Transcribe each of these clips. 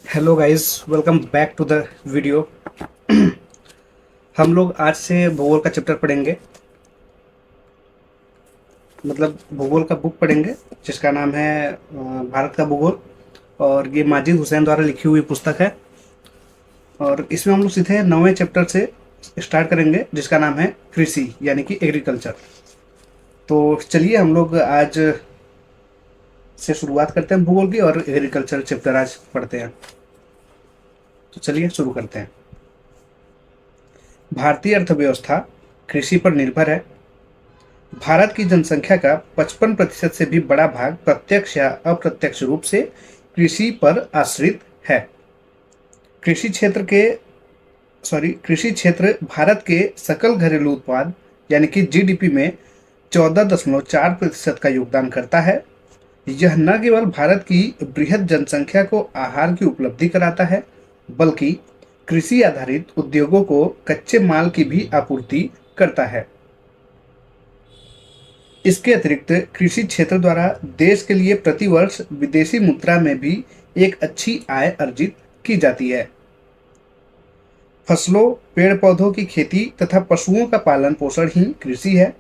Hello guys, welcome back to the video. हम लोग आज से भूगोल का चैप्टर पढ़ेंगे। मतलब भूगोल का बुक पढ़ेंगे जिसका नाम है भारत का भूगोल। और ये माजिद हुसैन द्वारा लिखी हुई पुस्तक है। और इसमें हम लोग सीधे 9वें चैप्टर से स्टार्ट करेंगे जिसका नाम है कृषि यानी कि एग्रीकल्चर। तो चलिए हम लोग आज से शुरुआत करते हैं भूगोल की और एग्रीकल्चर चैप्टर आज पढ़ते हैं। तो चलिए शुरू करते हैं। भारतीय अर्थव्यवस्था कृषि पर निर्भर है। भारत की जनसंख्या का 55% से भी बड़ा भाग प्रत्यक्ष या अप्रत्यक्ष रूप से कृषि पर आश्रित है। कृषि क्षेत्र के कृषि क्षेत्र भारत के सकल घरेलू उत्पाद यानी कि जीडीपी में 14.4% का योगदान करता है। यह न केवल भारत की बृहद जनसंख्या को आहार की उपलब्धि कराता है, बल्कि कृषि आधारित उद्योगों को कच्चे माल की भी आपूर्ति करता है। इसके अतिरिक्त कृषि क्षेत्र द्वारा देश के लिए प्रतिवर्ष विदेशी मुद्रा में भी एक अच्छी आय अर्जित की जाती है। फसलों, पेड़ पौधों की खेती तथा पशुओं का पालन पोषण ही कृषि है।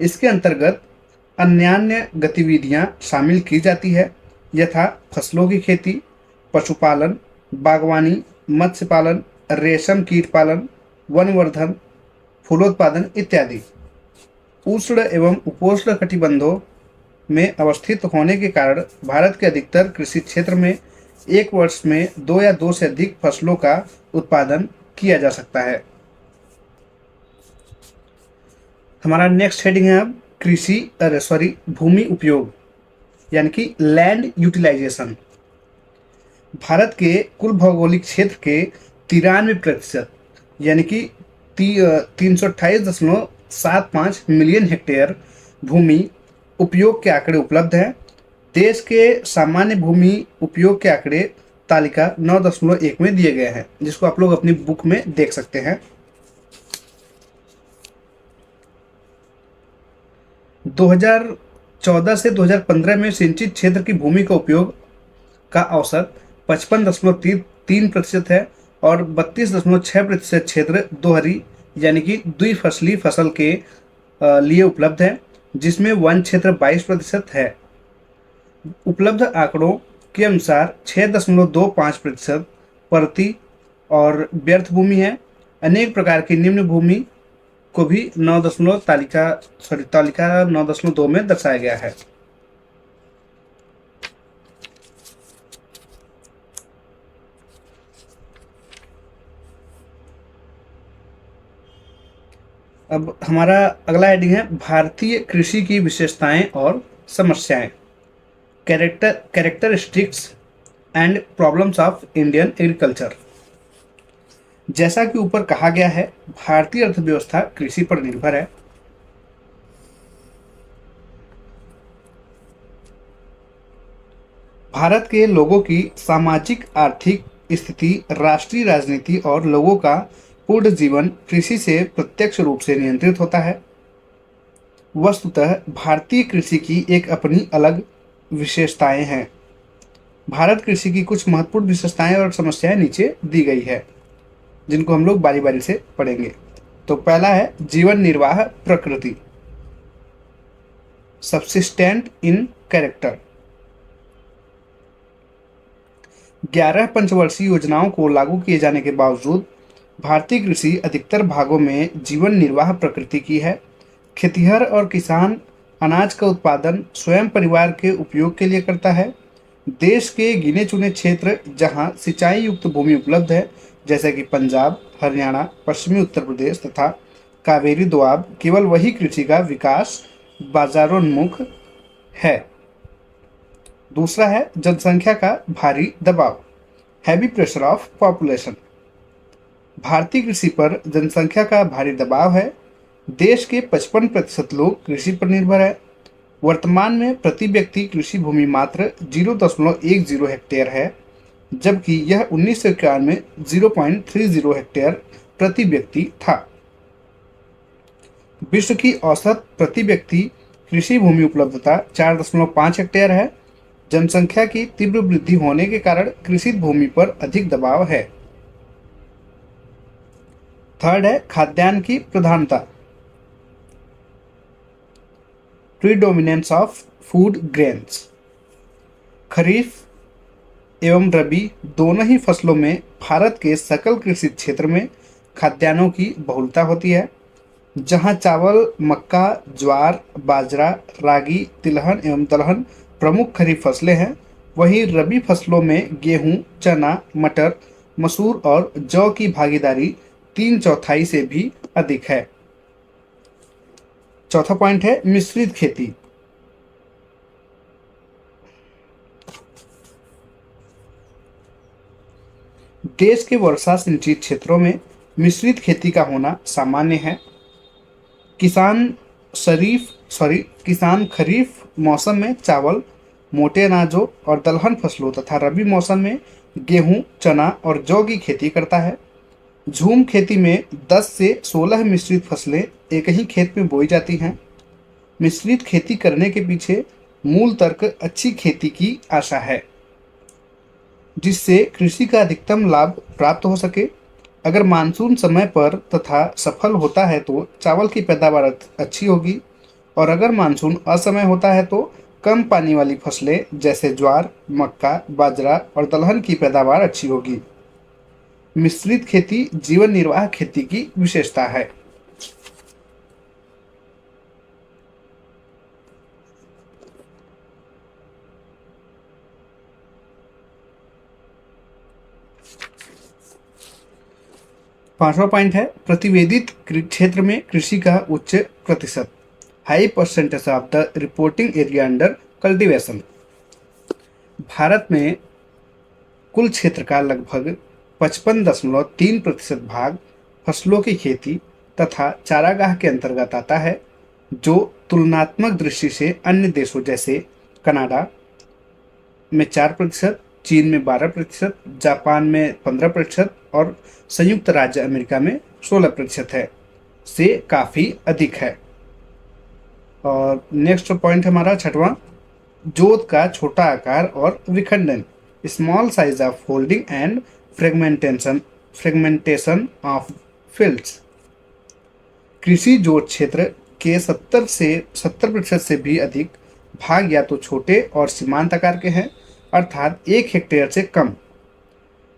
इसके अंतर्गत अन्यान्य गतिविधियां शामिल की जाती है, यथा फसलों की खेती, पशुपालन, बागवानी, मत्स्य पालन, रेशम कीट पालन, वनवर्धन, फूलोत्पादन इत्यादि। उष्ण एवं उपोष्ण कटिबंधों में अवस्थित होने के कारण भारत के अधिकतर कृषि क्षेत्र में एक वर्ष में 2 या 2 से अधिक फसलों का उत्पादन किया जा सकता है। हमारा नेक्स्ट हेडिंग है अब भूमि उपयोग यानी कि लैंड यूटिलाइजेशन। भारत के कुल भौगोलिक क्षेत्र के 93% यानी कि 328.75 मिलियन हेक्टेयर भूमि उपयोग के आंकड़े उपलब्ध हैं। देश के सामान्य भूमि उपयोग के आंकड़े तालिका 9.1 में दिए गए हैं, जिसको आप लोग अपनी बुक में देख सकते हैं। 2014 से 2015 में सिंचित क्षेत्र की भूमि का उपयोग का औसत 55.3% है और 32.6% क्षेत्र दोहरी यानी कि द्विफसली फसल के लिए उपलब्ध है, जिसमें वन क्षेत्र 22% है। उपलब्ध आंकड़ों के अनुसार 6.25% परती और व्यर्थ भूमि है। अनेक प्रकार की निम्न भूमि को भी तालिका 9.2 में दर्शाया गया है। अब हमारा अगला हेडिंग है भारतीय कृषि की विशेषताएं और समस्याएं। Characteristics and problems of Indian agriculture. जैसा कि ऊपर कहा गया है, भारतीय अर्थव्यवस्था कृषि पर निर्भर है। भारत के लोगों की सामाजिक आर्थिक स्थिति, राष्ट्रीय राजनीति और लोगों का पूर्ण जीवन कृषि से प्रत्यक्ष रूप से नियंत्रित होता है। वस्तुतः भारतीय कृषि की एक अपनी अलग विशेषताएं हैं। भारत कृषि की कुछ महत्वपूर्ण विशेषताएं और समस्याएं नीचे दी गई है, जिनको हम लोग बारी बारी से पढ़ेंगे। तो पहला है जीवन निर्वाह प्रकृति, सब्सिस्टेंट इन कैरेक्टर। 11 पंचवर्षीय योजनाओं को लागू किए जाने के बावजूद भारतीय कृषि अधिकतर भागों में जीवन निर्वाह प्रकृति की है। खेतिहर और किसान अनाज का उत्पादन स्वयं परिवार के उपयोग के लिए करता है। देश के गिने चुने क्षेत्र जहां सिंचाई युक्त भूमि उपलब्ध है, जैसे कि पंजाब, हरियाणा, पश्चिमी उत्तर प्रदेश तथा कावेरी दोआब, केवल वही कृषि का विकास बाजारोन्मुख है। दूसरा है जनसंख्या का भारी दबाव, हैवी प्रेशर ऑफ पॉपुलेशन। भारतीय कृषि पर जनसंख्या का भारी दबाव है। देश के 55% लोग कृषि पर निर्भर है। वर्तमान में प्रति व्यक्ति कृषि भूमि मात्र 0.10 हेक्टेयर है, जबकि यह 1991 में 0.30 हेक्टेयर प्रति व्यक्ति था। विश्व की औसत प्रति व्यक्ति कृषि भूमि उपलब्धता 4.5 हेक्टेयर है। जनसंख्या की तीव्र वृद्धि होने के कारण कृषि भूमि पर अधिक दबाव है। थर्ड है खाद्यान्न की प्रधानता, प्रीडोमिनेंस ऑफ फूड ग्रेन्स। खरीफ एवं रबी दोनों ही फसलों में भारत के सकल कृषि क्षेत्र में खाद्यान्नों की बहुलता होती है। जहां चावल, मक्का, ज्वार, बाजरा, रागी, तिलहन एवं दलहन प्रमुख खरीफ फसलें हैं, वहीं रबी फसलों में गेहूं, चना, मटर, मसूर और जौ की भागीदारी 3/4 से भी अधिक है। चौथा पॉइंट है मिश्रित खेती। देश के वर्षा सिंचित क्षेत्रों में मिश्रित खेती का होना सामान्य है। किसान किसान खरीफ मौसम में चावल, मोटे अनाजों और दलहन फसलों तथा रबी मौसम में गेहूं, चना और जौ की खेती करता है। झूम खेती में 10 से 16 मिश्रित फसलें एक ही खेत में बोई जाती हैं। मिश्रित खेती करने के पीछे मूल तर्क अच्छी खेती की आशा है, जिससे कृषि का अधिकतम लाभ प्राप्त हो सके। अगर मानसून समय पर तथा सफल होता है तो चावल की पैदावार अच्छी होगी, और अगर मानसून असमय होता है तो कम पानी वाली फसलें जैसे ज्वार, मक्का, बाजरा और दलहन की पैदावार अच्छी होगी। मिश्रित खेती जीवन निर्वाह खेती की विशेषता है। पांचवा पॉइंट है प्रतिवेदित क्षेत्र में कृषि का उच्च प्रतिशत, high percentage of the reporting area under cultivation. Bharat में कुल क्षेत्र का लगभग 55.3% भाग फसलों की खेती तथा चारागाह के अंतर्गत आता है, जो तुलनात्मक दृष्टि से अन्य देशों जैसे कनाडा में 4%, चीन में 12%, जापान में 15% और संयुक्त राज्य अमेरिका में 16% है, से काफ़ी अधिक है। और नेक्स्ट पॉइंट हमारा छठवां, जोत का छोटा आकार और विखंडन, small size of holding and fragmentation of fields. कृषि जोत क्षेत्र के 70% से भी अधिक भाग या तो छोटे और सीमांत आकार के हैं, अर्थात 1 हेक्टेयर से कम।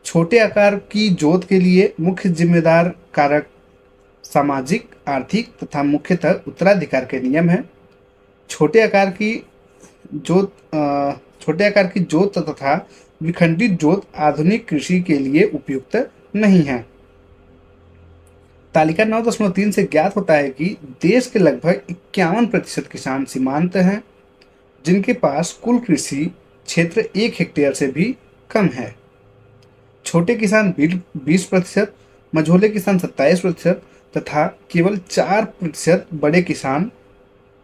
छोटे आकार की जोत के लिए मुख्य जिम्मेदार कारक सामाजिक, आर्थिक तथा मुख्यतः उत्तराधिकार के नियम हैं। छोटे आकार की जोत तथा विखंडित जोत आधुनिक कृषि के लिए उपयुक्त नहीं है। तालिका 9.3 से ज्ञात होता है कि देश के लगभग 51% किसान सीमांत हैं, जिनके पास कुल कृषि क्षेत्र 1 हेक्टेयर से भी कम है। छोटे किसान 20%, मझोले किसान 27% तथा केवल 4% बड़े किसान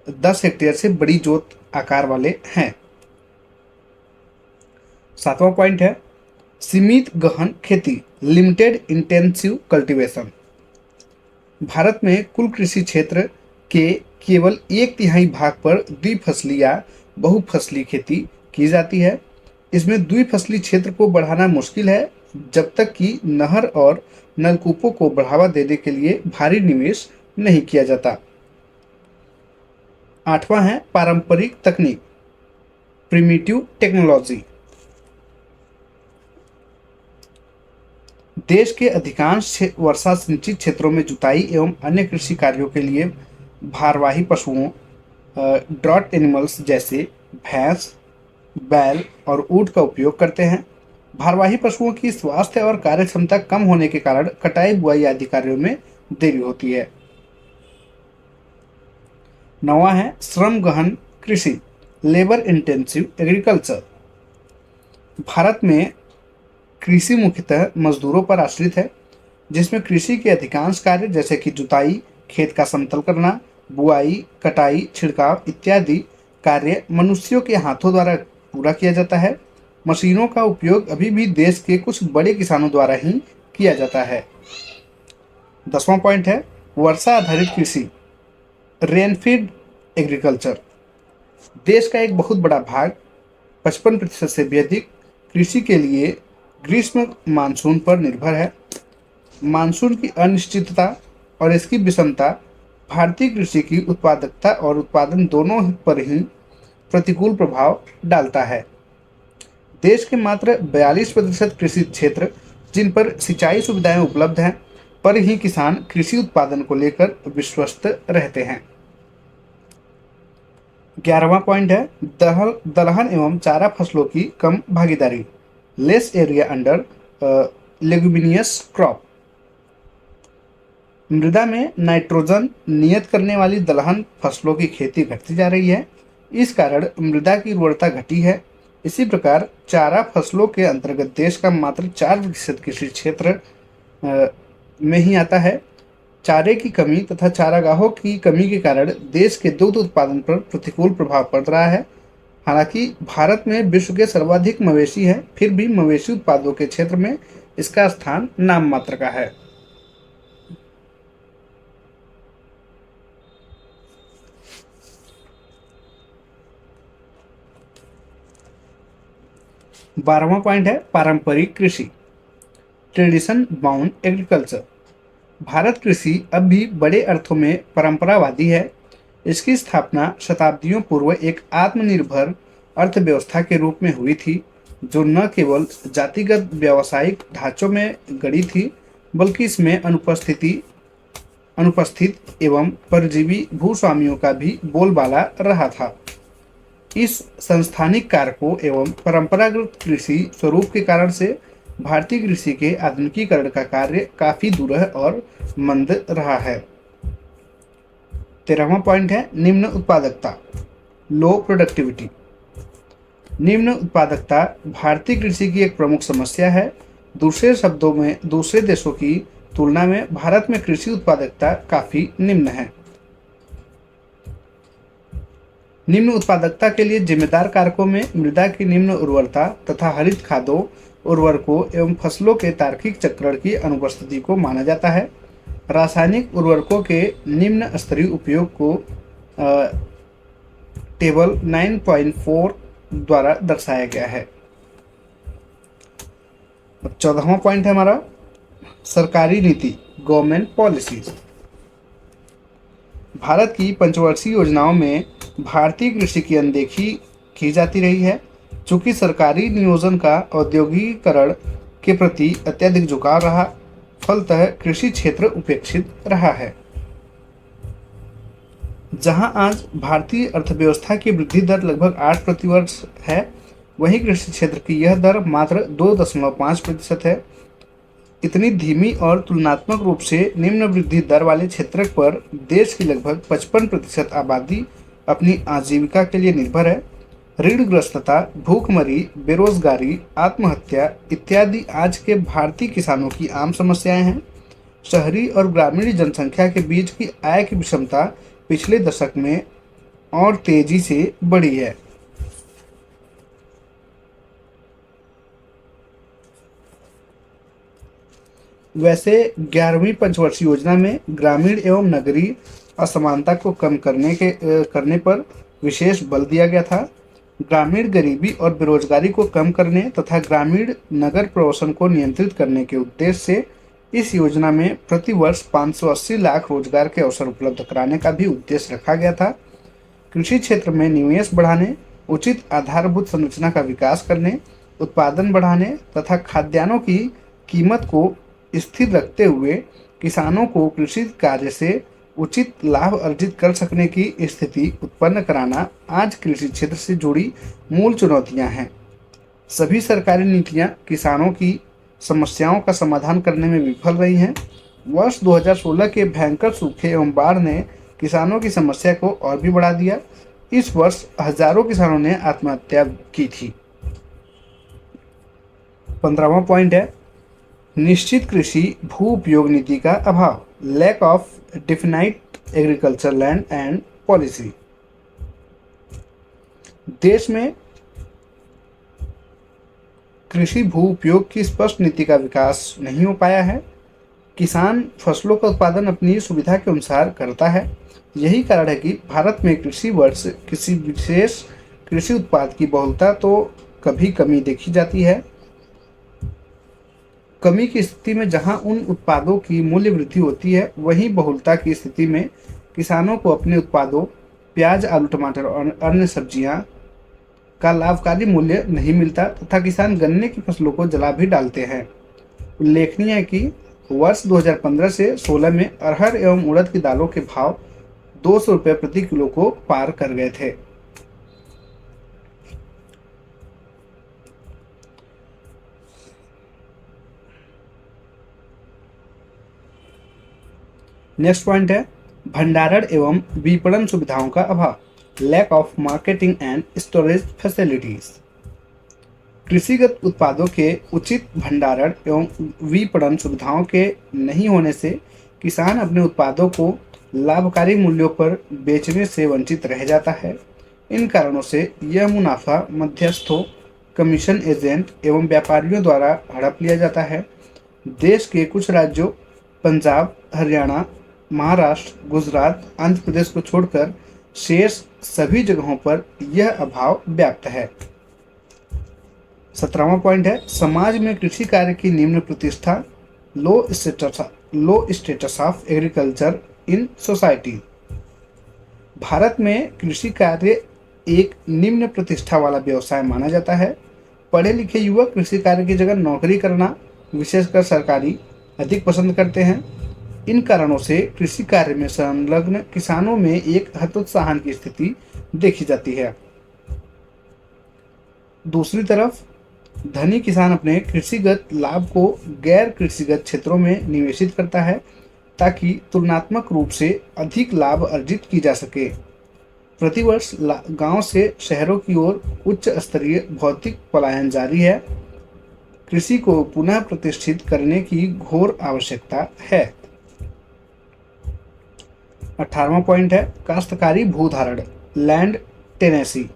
10 हेक्टेयर से बड़ी जोत आकार वाले हैं। सातवां पॉइंट है सीमित गहन खेती, लिमिटेड इंटेंसिव कल्टीवेशन। भारत में कुल कृषि क्षेत्र के केवल 1/3 भाग पर द्विफसली या बहुफसली खेती की जाती है। इसमें द्विफसली क्षेत्र को बढ़ाना मुश्किल है, जब तक कि नहर और नलकूपों को बढ़ावा देने के लिए भारी निवेश नहीं किया जाता। आठवां है पारंपरिक तकनीक, प्रिमिटिव टेक्नोलॉजी। देश के अधिकांश वर्षा सिंचित क्षेत्रों में जुताई एवं अन्य कृषि कार्यों के लिए भारवाही पशुओं, ड्रॉट एनिमल्स जैसे भैंस, बैल और ऊंट का उपयोग करते हैं। भारवाही पशुओं की स्वास्थ्य और कार्यक्षमता कम होने के कारण कटाई, बुआई आदि कार्यों में देरी होती है। नौवां है श्रम गहन कृषि, लेबर इंटेंसिव एग्रीकल्चर। भारत में कृषि मुख्यतः मजदूरों पर आश्रित है, जिसमें कृषि के अधिकांश कार्य जैसे कि जुताई, खेत का समतल करना, बुआई, कटाई, छिड़काव इत्यादि कार्य मनुष्यों के हाथों द्वारा पूरा किया जाता है। मशीनों का उपयोग अभी भी देश के कुछ बड़े किसानों द्वारा ही किया जाता है। 10वां पॉइंट है वर्षा आधारित कृषि, रेनफीड एग्रीकल्चर। देश का एक बहुत बड़ा भाग 55% से भी अधिक कृषि के लिए ग्रीष्म मानसून पर निर्भर है। मानसून की अनिश्चितता और इसकी विषमता भारतीय कृषि की उत्पादकता और उत्पादन दोनों पर ही प्रतिकूल प्रभाव डालता है। देश के मात्र 42% कृषि क्षेत्र जिन पर सिंचाई सुविधाएं उपलब्ध हैं, पर ही किसान कृषि उत्पादन को लेकर विश्वस्त रहते हैं। 11वां पॉइंट है दलहन एवं चारा फसलों की कम भागीदारी, लेस एरिया अंडर लेगुमिनियस क्रॉप। मृदा में नाइट्रोजन नियत करने वाली दलहन फसलों की खेती घटती जा रही है। इस कारण मृदा की उर्वरता घटी है। इसी प्रकार चारा फसलों के अंतर्गत देश का मात्र 4% कृषि क्षेत्र में ही आता है। चारे की कमी तथा चारागाहों की कमी के कारण देश के दुग्ध उत्पादन पर प्रतिकूल प्रभाव पड़ रहा है। हालांकि भारत में विश्व के सर्वाधिक मवेशी हैं, फिर भी मवेशी उत्पादों के क्षेत्र में इसका स्थान नाम मात्र का है। 12वां पॉइंट है पारंपरिक कृषि, ट्रेडिशन बाउंड एग्रीकल्चर। भारत कृषि अब भी बड़े अर्थों में परंपरावादी है। इसकी स्थापना शताब्दियों पूर्व एक आत्मनिर्भर अर्थव्यवस्था के रूप में हुई थी, जो न केवल जातिगत व्यावसायिक ढांचों में गढ़ी थी, बल्कि इसमें अनुपस्थित एवं परजीवी भूस्वामियों का भी बोलबाला रहा था। इस संस्थानिक कारकों एवं परंपरागत कृषि स्वरूप के कारण से भारतीय कृषि के आधुनिकीकरण का कार्य काफी दूरह और मंद रहा है। 13वां पॉइंट है निम्न उत्पादकता, लो प्रोडक्टिविटी। निम्न उत्पादकता भारतीय कृषि की एक प्रमुख समस्या है। दूसरे शब्दों में दूसरे देशों की तुलना में भारत में कृषि उत्पादकता काफी निम्न है। निम्न उत्पादकता के लिए जिम्मेदार कारकों में मृदा की निम्न उर्वरता तथा हरित खादों, उर्वरकों एवं फसलों के तार्किक चक्रण की अनुपस्थिति को माना जाता है। रासायनिक उर्वरकों के निम्न स्तरीय उपयोग को टेबल 9.4 द्वारा दर्शाया गया है। 14वां पॉइंट है हमारा सरकारी नीति, गवर्नमेंट पॉलिसीज। भारत की पंचवर्षीय योजनाओं में भारतीय कृषि की अनदेखी की जाती रही है। चूंकि सरकारी नियोजन का औद्योगिकीकरण के प्रति अत्यधिक झुकाव रहा, फलतः कृषि क्षेत्र उपेक्षित रहा है। जहां आज भारतीय अर्थव्यवस्था की वृद्धि दर लगभग 8 प्रति वर्ष है, वहीं कृषि क्षेत्र की यह दर मात्र 2.5% है। इतनी धीमी और तुलनात्मक रूप से निम्न वृद्धि दर वाले क्षेत्र पर देश की लगभग 55% आबादी अपनी आजीविका के लिए निर्भर है। ऋणग्रस्तता, भूखमरी, बेरोजगारी, आत्महत्या इत्यादि आज के भारतीय किसानों की आम समस्याएं हैं। शहरी और ग्रामीण जनसंख्या के बीच की आय की विषमता पिछले दशक में और तेजी से बढ़ी है। वैसे 11वीं पंचवर्षीय योजना में ग्रामीण एवं नगरीय असमानता को कम करने पर विशेष बल दिया गया था। ग्रामीण गरीबी और बेरोजगारी को कम करने तथा ग्रामीण नगर प्रवासन को नियंत्रित करने के उद्देश्य से इस योजना में प्रति वर्ष 580 लाख रोजगार के अवसर उपलब्ध कराने का भी उद्देश्य रखा गया था। कृषि क्षेत्र में निवेश बढ़ाने, उचित आधारभूत संरचना का विकास करने, उत्पादन बढ़ाने तथा खाद्यान्नों की कीमत को स्थिर रखते हुए किसानों को कृषि कार्य से उचित लाभ अर्जित कर सकने की स्थिति उत्पन्न कराना आज कृषि क्षेत्र से जुड़ी मूल चुनौतियां हैं। सभी सरकारी नीतियां किसानों की समस्याओं का समाधान करने में विफल रही हैं। वर्ष 2016 के भयंकर सूखे एवं बाढ़ ने किसानों की समस्या को और भी बढ़ा दिया। इस वर्ष हजारों किसानों ने आत्महत्या की थी। 15वां पॉइंट है निश्चित कृषि भू उपयोग नीति का अभाव, lack of defined agriculture land and policy. देश में कृषि भू उपयोग की स्पष्ट नीति का विकास नहीं हो पाया है। किसान फसलों का उत्पादन अपनी सुविधा के अनुसार करता है। यही कारण है कि भारत में कृषि वर्ष किसी विशेष कृषि उत्पाद की बहुलता तो कभी कमी देखी जाती है। कमी की स्थिति में जहां उन उत्पादों की मूल्य वृद्धि होती है, वहीं बहुलता की स्थिति में किसानों को अपने उत्पादों प्याज, आलू, टमाटर और अन्य सब्जियां का लाभकारी मूल्य नहीं मिलता तथा किसान गन्ने की फसलों को जला भी डालते हैं। उल्लेखनीय है कि वर्ष 2015 से 16 में अरहर एवं उड़द की दालों के भाव 200 रुपये प्रति किलो को पार कर गए थे। नेक्स्ट पॉइंट है भंडारण एवं विपणन सुविधाओं का अभाव, lack of marketing and storage facilities. कृषिगत उत्पादों के उचित भंडारण एवं विपणन सुविधाओं के नहीं होने से किसान अपने उत्पादों को लाभकारी मूल्यों पर बेचने से वंचित रह जाता है। इन कारणों से यह मुनाफा मध्यस्थों, कमीशन एजेंट एवं व्यापारियों द्वारा हड़प लिया जाता है। देश के कुछ राज्यों पंजाब, हरियाणा, महाराष्ट्र, गुजरात, आंध्र प्रदेश को छोड़कर शेष सभी जगहों पर यह अभाव व्याप्त है। 17वां पॉइंट है समाज में कृषि कार्य की निम्न प्रतिष्ठा, लो status of agriculture in society. Bharat में कृषि कार्य एक निम्न प्रतिष्ठा वाला व्यवसाय माना जाता है। पढ़े लिखे युवक कृषि कार्य की जगह नौकरी करना, विशेषकर सरकारी, अधिक पसंद करते हैं। इन कारणों से कृषि कार्य में संलग्न किसानों में एक हतोत्साहन की स्थिति देखी जाती है। दूसरी तरफ धनी किसान अपने कृषिगत लाभ को गैर कृषिगत क्षेत्रों में निवेशित करता है ताकि तुलनात्मक रूप से अधिक लाभ अर्जित की जा सके। प्रतिवर्ष गांव से शहरों की ओर उच्च स्तरीय भौतिक पलायन जारी है। कृषि को पुनः प्रतिष्ठित करने की घोर आवश्यकता है। 18वां पॉइंट है काश्तकारी भूधारण, लैंड टेनेंसी।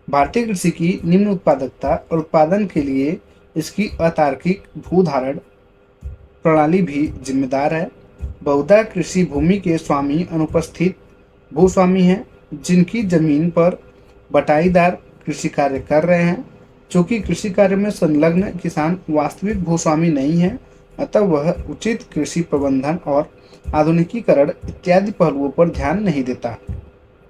भारतीय कृषि की निम्न उत्पादकता और उत्पादन के लिए इसकी अतार्किक भूधारण प्रणाली भी जिम्मेदार है। बहुधा कृषि भूमि के स्वामी अनुपस्थित भूस्वामी हैं, जिनकी जमीन पर बटाईदार कृषि कार्य कर रहे हैं। चूंकि कृषि कार्य में संलग्न किसान वास्तविक भूस्वामी नहीं है, अतः वह उचित कृषि प्रबंधन और आधुनिकीकरण इत्यादि पहलुओं पर ध्यान नहीं देता।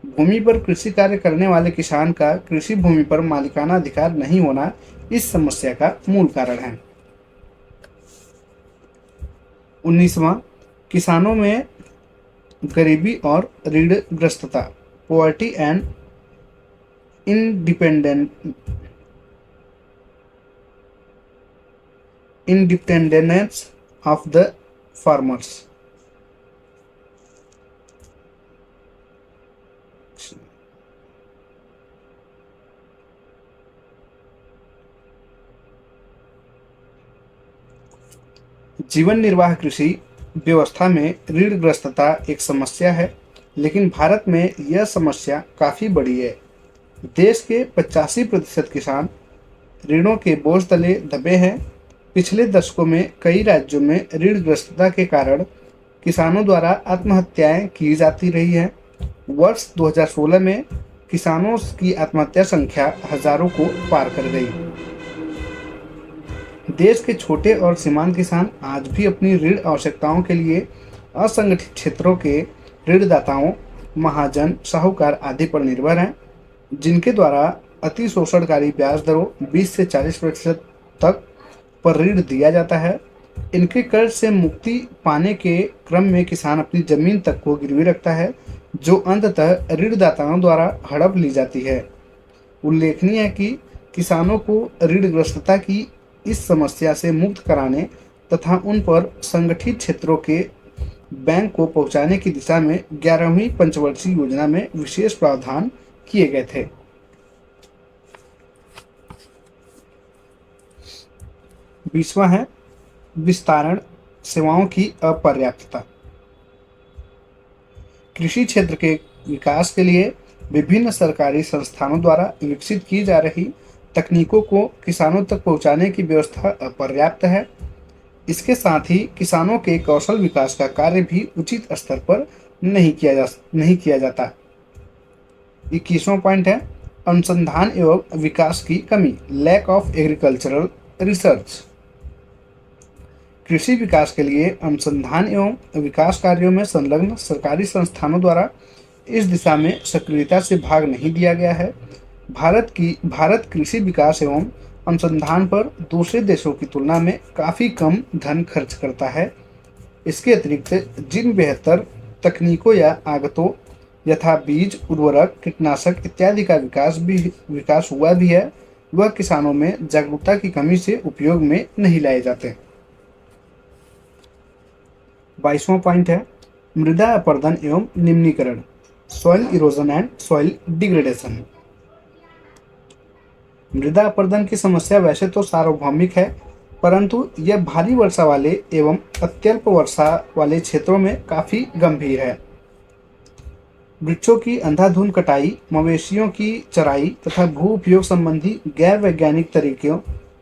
भूमि पर कृषि कार्य करने वाले किसान का कृषि भूमि पर मालिकाना अधिकार नहीं होना इस समस्या का मूल कारण है। 19वां किसानों में गरीबी और ऋणग्रस्तता, poverty and independence of the farmers. जीवन निर्वाह कृषि व्यवस्था में ऋणग्रस्तता एक समस्या है, लेकिन भारत में यह समस्या काफ़ी बड़ी है। देश के 85% किसान ऋणों के बोझ तले दबे हैं। पिछले दशकों में कई राज्यों में ऋणग्रस्तता के कारण किसानों द्वारा आत्महत्याएं की जाती रही हैं। वर्ष 2016 में किसानों की आत्महत्या संख्या हजारों को पार कर गई। देश के छोटे और सीमांत किसान आज भी अपनी ऋण आवश्यकताओं के लिए असंगठित क्षेत्रों के ऋणदाताओं, महाजन, साहूकार आदि पर निर्भर हैं, जिनके द्वारा अति शोषणकारी ब्याज दरों 20 से 40% तक पर ऋण दिया जाता है। इनके कर्ज से मुक्ति पाने के क्रम में किसान अपनी जमीन तक को गिरवी रखता है, जो अंततः ऋणदाताओं द्वारा हड़प ली जाती है। उल्लेखनीय है कि किसानों को ऋणग्रस्तता की इस समस्या से मुक्त कराने तथा उन पर संगठित क्षेत्रों के बैंक को पहुंचाने की दिशा में 11वीं पंचवर्षीय योजना में विशेष प्रावधान किए गए थे। बीसवां है विस्तारण सेवाओं की अपर्याप्तता। कृषि क्षेत्र के विकास के लिए विभिन्न सरकारी संस्थानों द्वारा विकसित की जा रही तकनीकों को किसानों तक पहुंचाने की व्यवस्था अपर्याप्त है। इसके साथ ही किसानों के कौशल विकास का कार्य भी उचित स्तर पर नहीं किया जाता। 21वां पॉइंट है अनुसंधान एवं विकास की कमी, लैक ऑफ एग्रीकल्चरल रिसर्च। कृषि विकास के लिए अनुसंधान एवं विकास कार्यों में संलग्न सरकारी संस्थानों द्वारा इस दिशा में सक्रियता से भाग नहीं दिया गया है। भारत कृषि विकास एवं अनुसंधान पर दूसरे देशों की तुलना में काफ़ी कम धन खर्च करता है। इसके अतिरिक्त जिन बेहतर तकनीकों या आगतों यथा बीज, उर्वरक, कीटनाशक इत्यादि का विकास हुआ भी है, वह किसानों में जागरूकता की कमी से उपयोग में नहीं लाए जाते। 22वां पॉइंट है मृदा अपरदन एवं निम्नीकरण, soil erosion and soil degradation. मृदा अपरदन की समस्या वैसे तो सार्वभौमिक है, परंतु यह भारी वर्षा वाले एवं अत्यल्प वर्षा वाले क्षेत्रों में काफ़ी गंभीर है। वृक्षों की अंधाधुंध कटाई, मवेशियों की चराई तथा भू उपयोग संबंधी गैर वैज्ञानिक तरीकों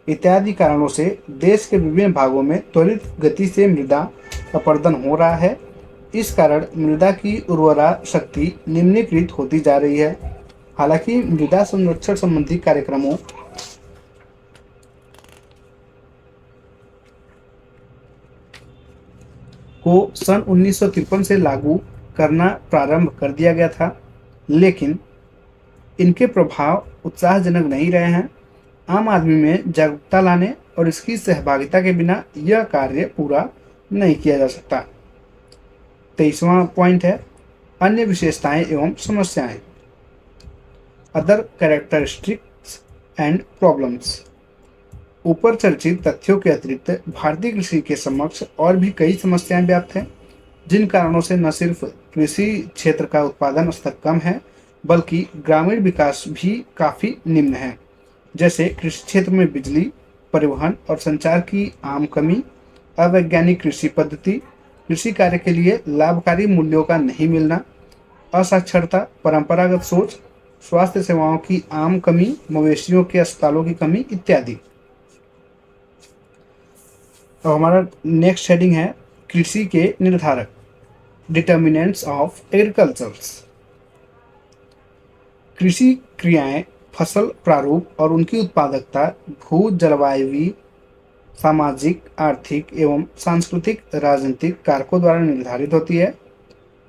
इत्यादि कारणों से देश के विभिन्न भागों में त्वरित गति से मृदा अपरदन हो रहा है। इस कारण मृदा की उर्वरा शक्ति निम्नीकृत होती जा रही है। हालांकि मृदा संरक्षण संबंधी कार्यक्रमों को सन 1953 से लागू करना प्रारंभ कर दिया गया था, लेकिन इनके प्रभाव उत्साहजनक नहीं रहे हैं। आम आदमी में जागरूकता लाने और इसकी सहभागिता के बिना यह कार्य पूरा नहीं किया जा सकता। 23वां पॉइंट है अन्य विशेषताएं एवं समस्याएं, अदर कैरेक्टरिस्टिक्स एंड प्रॉब्लम्स। ऊपर चर्चित तथ्यों के अतिरिक्त भारतीय कृषि के समक्ष और भी कई समस्याएं व्याप्त हैं, जिन कारणों से न सिर्फ कृषि क्षेत्र का उत्पादन स्तर कम है, बल्कि ग्रामीण विकास भी काफ़ी निम्न है। जैसे कृषि क्षेत्र में बिजली, परिवहन और संचार की आम कमी, अवैज्ञानिक कृषि पद्धति, कृषि कार्य के लिए लाभकारी मूल्यों का नहीं मिलना, असाक्षरता, परंपरागत सोच, स्वास्थ्य सेवाओं की आम कमी, मवेशियों के अस्पतालों की कमी इत्यादि। अब हमारा नेक्स्ट हेडिंग है कृषि के निर्धारक, डिटर्मिनेंट्स ऑफ एग्रीकल्चर्स। कृषि क्रियाएं फसल प्रारूप और उनकी उत्पादकता भू जलवायु, सामाजिक, आर्थिक एवं सांस्कृतिक राजनीतिक कारकों द्वारा निर्धारित होती है।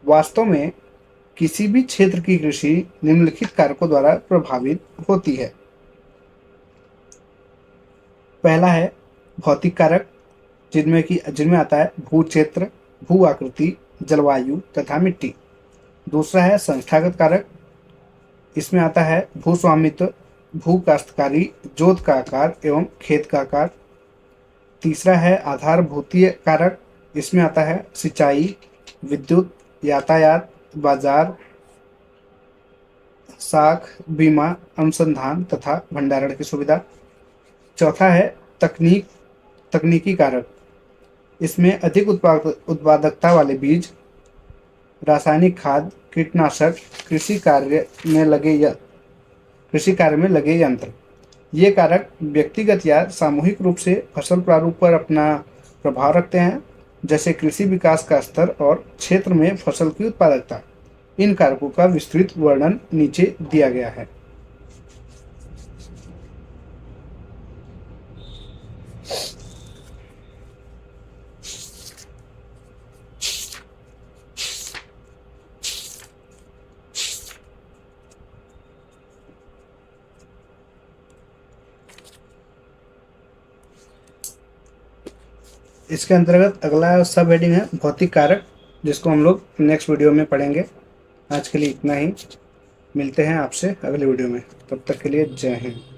वास्तव में किसी भी क्षेत्र की कृषि निम्नलिखित कारकों द्वारा प्रभावित होती है। पहला है भौतिक कारक, जिनमें आता है भू क्षेत्र, भू आकृति, जलवायु तथा मिट्टी। दूसरा है संस्थागत कारक, इसमें आता है भू स्वामित्व, भू काश्तकारी, जोत का आकार एवं खेत का आकार। तीसरा है आधारभूतीय कारक, इसमें आता है सिंचाई, विद्युत, यातायात, बाजार, साख, बीमा, अनुसंधान तथा भंडारण की सुविधा। चौथा है तकनीकी कारक, इसमें अधिक उत्पादकता वाले बीज, रासायनिक खाद, कीटनाशक, कृषि कार्य में लगे यंत्र। ये कारक व्यक्तिगत या सामूहिक रूप से फसल प्रारूप पर अपना प्रभाव रखते हैं, जैसे कृषि विकास का स्तर और क्षेत्र में फसल की उत्पादकता। इन कारकों का विस्तृत वर्णन नीचे दिया गया है। इसके अंतर्गत अगला सब हेडिंग है भौतिक कारक, जिसको हम लोग नेक्स्ट वीडियो में पढ़ेंगे। आज के लिए इतना ही, मिलते हैं आपसे अगले वीडियो में, तब तक के लिए जय हिंद।